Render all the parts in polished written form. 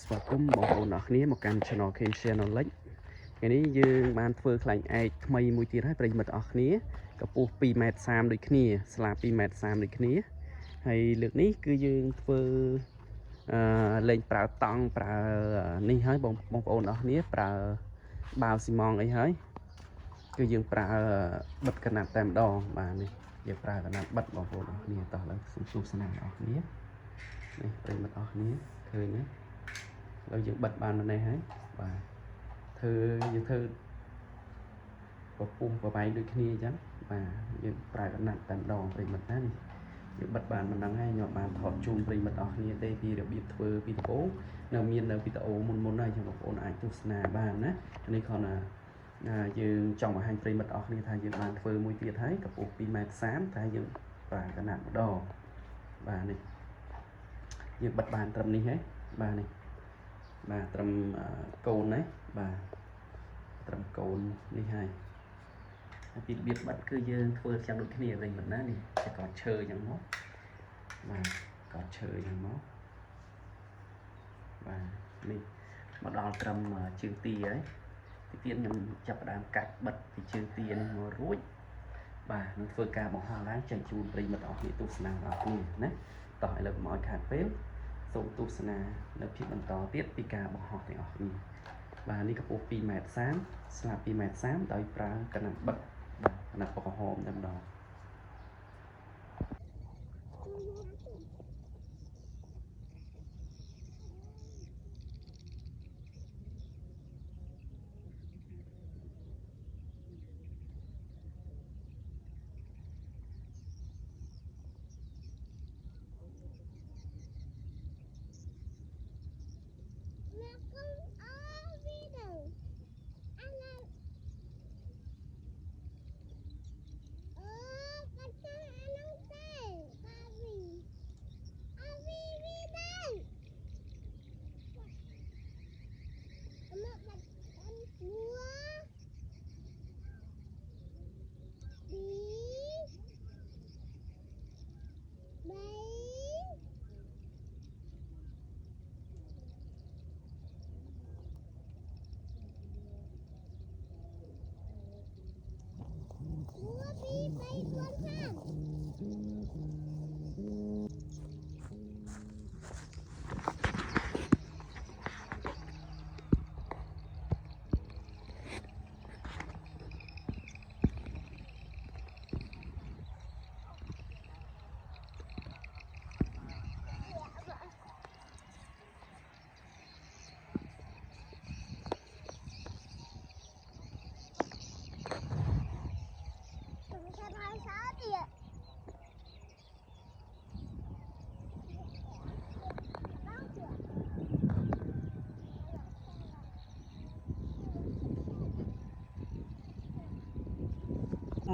ស្វាគមន៍បងប្អូនអរគ្នាមកកាន់ Channel Ken Channel លេចថ្ងៃនេះយើងបានធ្វើខ្លាញ់ឯកថ្មីមួយទៀតហើយប្រិយមិត្តអរគ្នាកម្ពស់ 2.30 ម៉ែត្រដូចគ្នាស្លាប 2.30 ម៉ែត្រដូចគ្នាហើយលើកនេះគឺយើងធ្វើលេងប្រើតង់ប្រើនេះហើយបងប្អូនអរគ្នាប្រើបាវស៊ីម៉ងអីហើយគឺយើងប្រើបិទកណាត់តែម្ដងបាទនេះយើងប្រើកណាត់បិទបងប្អូនអរគ្នាតោះឡើងសូមទស្សនាអរគ្នានេះប្រិយមិត្តអរគ្នាឃើញទេហើយយើងបិទបាននៅនេះហើយបាទយើងធ្វើពពុះប្រវែងដូចគ្នាអញ្ចឹងបាទយើងប្រើកណាត់តែម្ដងប្រិយមិត្តណានេះយើងបិទបានមិនដឹងហើយខ្ញុំបានថតជូនប្រិយមិត្តអស់គ្នាទេពីរបៀបធ្វើវីដេអូនៅមាននៅវីដេអូមុនហើយចឹងបងប្អូនអាចទស្សនាបានណានេះគ្រាន់តែយើងចង់បង្ហាញប្រិយមិត្តអស់គ្នាថាយើងបានធ្វើមួយទៀតហើយកម្ពស់ 2.30 ម៉ែត្រតែយើងប្រើកណាត់ម្ដងបាទនេះយើងបិទបានត្រឹមនេះហើយបាទនេះបាទត្រឹមកូនហ្នឹងបាទត្រឹមកូននេះហើយពីរបៀបបិទគឺយើងធ្វើយ៉ាងដូចគ្នាវិញមិនណានេះគេកត់ឈើយ៉ាងមកបាទកត់ឈើយ៉ាងមកបាទនេះមកដល់ត្រឹមជើងទីហើយទីទៀតខ្ញុំចាប់ផ្ដើមកាច់បិទពីជើងទីនេះមករួចបាទនឹងធ្វើការបង្ហោះឡើងចេញជូនប្រិយមិត្តអស់គ្នាទស្សនាដល់គ្នាណាតោះឥឡូវមកឲ្យខាតពេលសូមទស្សនានៅភាពបន្តទៀតពីការបង្ហោះទាំងអស់គ្នាបាទនេះកម្ពស់ 2.30 ម៉ែត្រស្លាប 2.30 ម៉ែត្រដោយប្រើកណាត់បិទបាទកណាត់ក្រហមតែម្ដង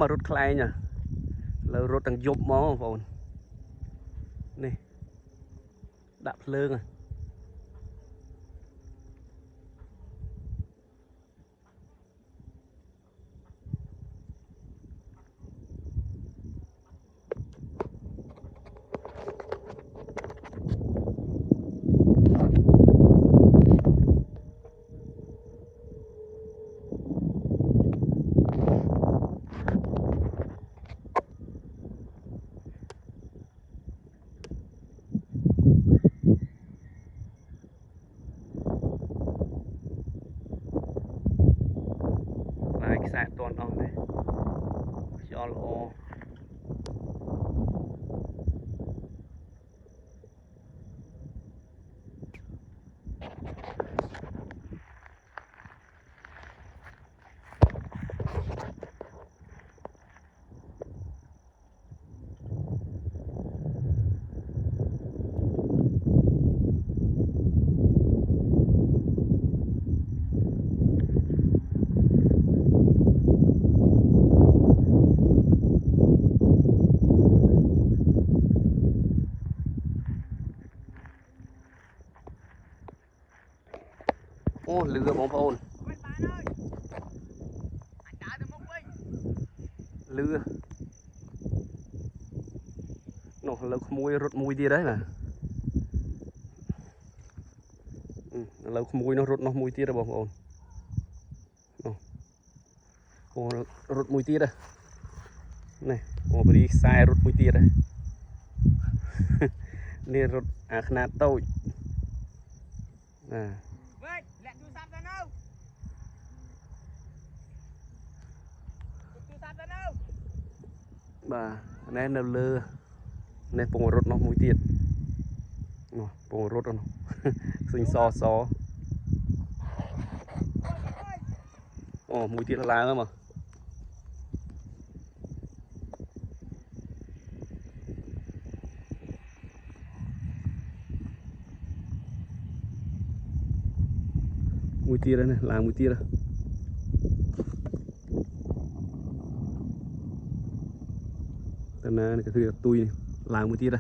មករត់ខ្លែងលើរត់ទាំងយប់មកបងប្អូននេះដាក់ភ្លើងខ្សែតន់អស់ទេខ្យល់ល្អអូលឺបងប្អូនលឺ នោះឥឡូវក្មួយរត់មួយទៀតហើយបាទឥឡូវក្មួយនោះរត់នោះមួយទៀតបងប្អូននោះរត់មួយទៀតហ៎នេះអូបរីខ្សែរត់មួយទៀតហ៎នេះរត់អាខ្នាតតូចណាវិញលាក់ទូរស័ព្ទទៅនៅទូរស័ព្ទទៅនៅបាទណែនៅលើនេះពងរត់នោះមួយទៀតនោះពងរត់នោះឃើញសអូមួយទៀតឡើងហើយមកមួយទៀតហ្នឹងឡើងមួយទៀតតាណានេះក៏គឺទុយឡើងមួយទៀត